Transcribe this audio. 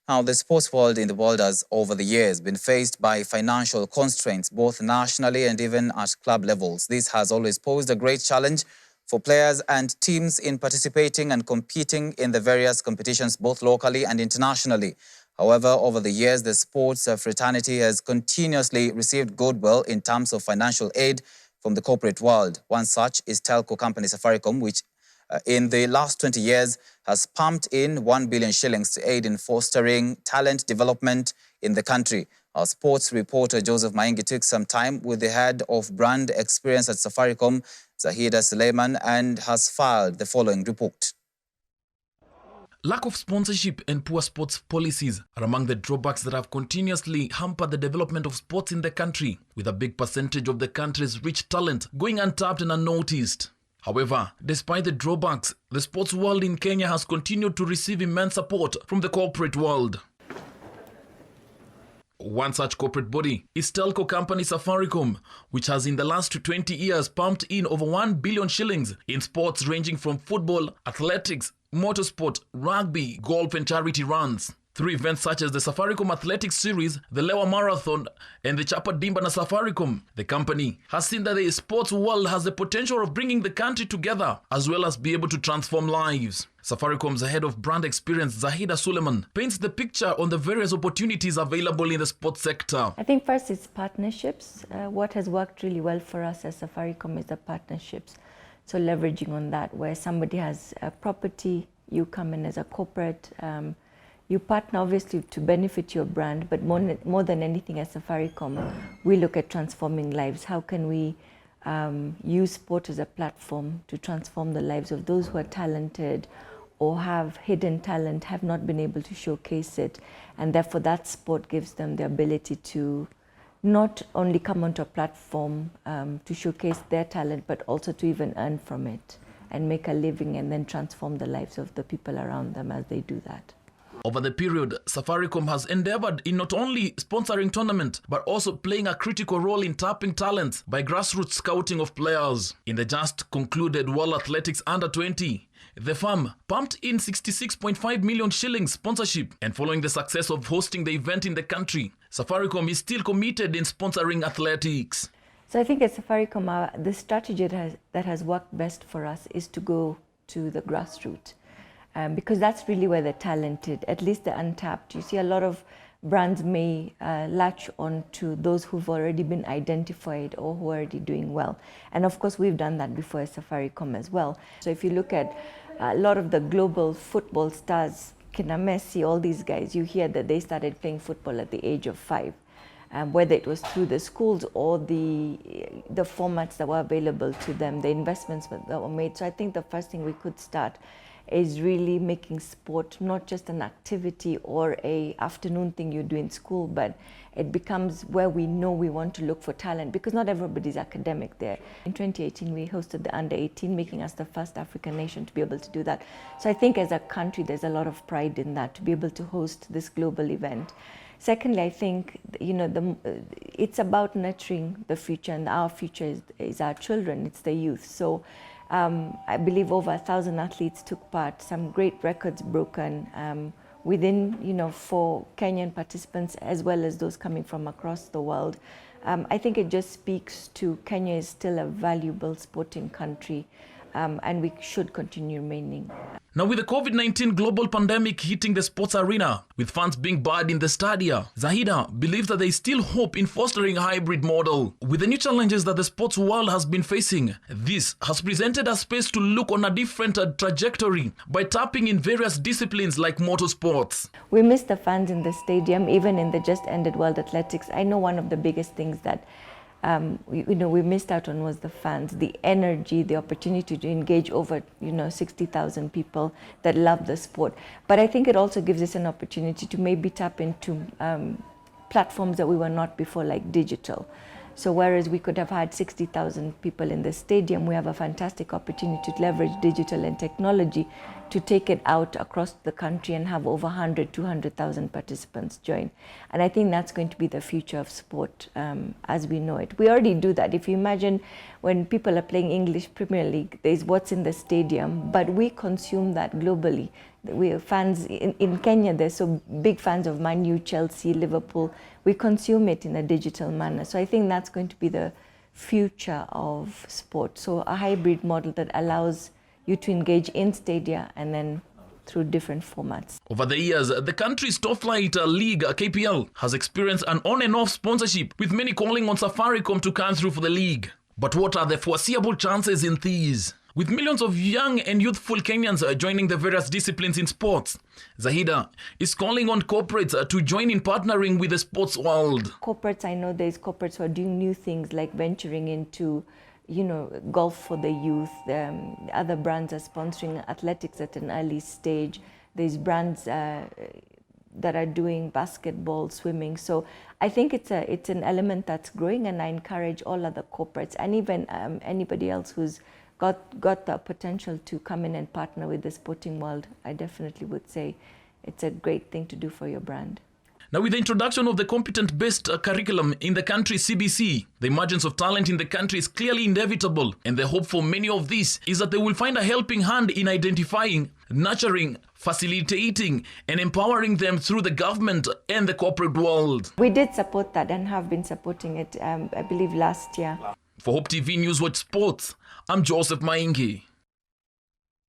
Now, the sports world in the world has, over the years, been faced by financial constraints, both nationally and even at club levels. This has always posed a great challenge for players and teams in participating and competing in the various competitions, both locally and internationally. However, over the years, the sports fraternity has continuously received goodwill in terms of financial aid from the corporate world. One such is Telco Company Safaricom, which in the last 20 years has pumped in 1 billion shillings to aid in fostering talent development in the country. Our sports reporter Joseph Maingi took some time with the head of brand experience at Safaricom, Zahida Suleiman, and has filed the following report. Lack of sponsorship and poor sports policies are among the drawbacks that have continuously hampered the development of sports in the country, with a big percentage of the country's rich talent going untapped and unnoticed. However, despite the drawbacks, the sports world in Kenya has continued to receive immense support from the corporate world. One such corporate body is Telco Company Safaricom, which has in the last 20 years pumped in over 1 billion shillings in sports ranging from football, athletics, motorsport, rugby, golf and charity runs. Through events such as the Safaricom Athletics Series, the Lewa Marathon, and the Chapa Dimba na Safaricom, the company has seen that the sports world has the potential of bringing the country together, as well as be able to transform lives. Safaricom's head of brand experience, Zahida Suleiman, paints the picture on the various opportunities available in the sports sector. I think first it's partnerships. What has worked really well for us as Safaricom is the partnerships. So leveraging on that, where somebody has a property, you come in as a corporate, you partner obviously to benefit your brand, but more than anything as Safaricom, we look at transforming lives. How can we use sport as a platform to transform the lives of those who are talented or have hidden talent, have not been able to showcase it, and therefore that sport gives them the ability to not only come onto a platform to showcase their talent, but also to even earn from it and make a living and then transform the lives of the people around them as they do that. Over the period, Safaricom has endeavored in not only sponsoring tournaments, but also playing a critical role in tapping talents by grassroots scouting of players. In the just concluded World Athletics Under-20, the firm pumped in 66.5 million shillings sponsorship, and following the success of hosting the event in the country, Safaricom is still committed in sponsoring athletics. So I think at Safaricom, the strategy that has worked best for us is to go to the grassroots. Because that's really where the talented, at least the untapped. You see a lot of brands may latch on to those who've already been identified or who are already doing well. And of course, we've done that before as Safaricom as well. So if you look at a lot of the global football stars, Kina Messi, all these guys, you hear that they started playing football at the age of 5. Whether it was through the schools or the formats that were available to them, the investments that were made. So I think the first thing we could start is really making sport not just an activity or a afternoon thing you do in school, but it becomes where we know we want to look for talent, because not everybody's academic there. In 2018, we hosted the Under-18, making us the first African nation to be able to do that. So I think as a country, there's a lot of pride in that, to be able to host this global event. Secondly, I think it's about nurturing the future, and our future is our children, it's the youth. So I believe over 1,000 athletes took part, some great records broken within, for Kenyan participants as well as those coming from across the world. I think it just speaks to Kenya is still a valuable sporting country, and we should continue remaining. Now, with the COVID-19 global pandemic hitting the sports arena, with fans being barred in the stadia, Zahida believes that there is still hope in fostering a hybrid model. With the new challenges that the sports world has been facing, this has presented a space to look on a different trajectory by tapping in various disciplines like motorsports. We miss the fans in the stadium, even in the just ended World Athletics. I know one of the biggest things that we missed out on was the fans, the energy, the opportunity to engage over 60,000 people that love the sport. But I think it also gives us an opportunity to maybe tap into platforms that we were not before, like digital. So whereas we could have had 60,000 people in the stadium, we have a fantastic opportunity to leverage digital and technology to take it out across the country and have over 100, 200,000 participants join. And I think that's going to be the future of sport as we know it. We already do that. If you imagine when people are playing English Premier League, there's what's in the stadium, but we consume that globally. We are fans in Kenya. They're so big fans of Man U, Chelsea, Liverpool. We consume it in a digital manner. So I think that's going to be the future of sport. So a hybrid model that allows you to engage in stadia and then through different formats. Over the years, the country's top flight league, KPL, has experienced an on and off sponsorship, with many calling on Safaricom to come through for the league. But what are the foreseeable chances in these? With millions of young and youthful Kenyans joining the various disciplines in sports, Zahida is calling on corporates to join in partnering with the sports world. Corporates, I know there's corporates who are doing new things like venturing into, golf for the youth. Other brands are sponsoring athletics at an early stage. There's brands that are doing basketball, swimming. So I think it's an element that's growing, and I encourage all other corporates and even anybody else who's got the potential to come in and partner with the sporting world. I definitely would say it's a great thing to do for your brand. Now, with the introduction of the competent-based curriculum in the country's CBC, the emergence of talent in the country is clearly inevitable, and the hope for many of these is that they will find a helping hand in identifying, nurturing, facilitating, and empowering them through the government and the corporate world. We did support that and have been supporting it, I believe, last year. For Hope TV News Watch Sports, I'm Joseph Maingi.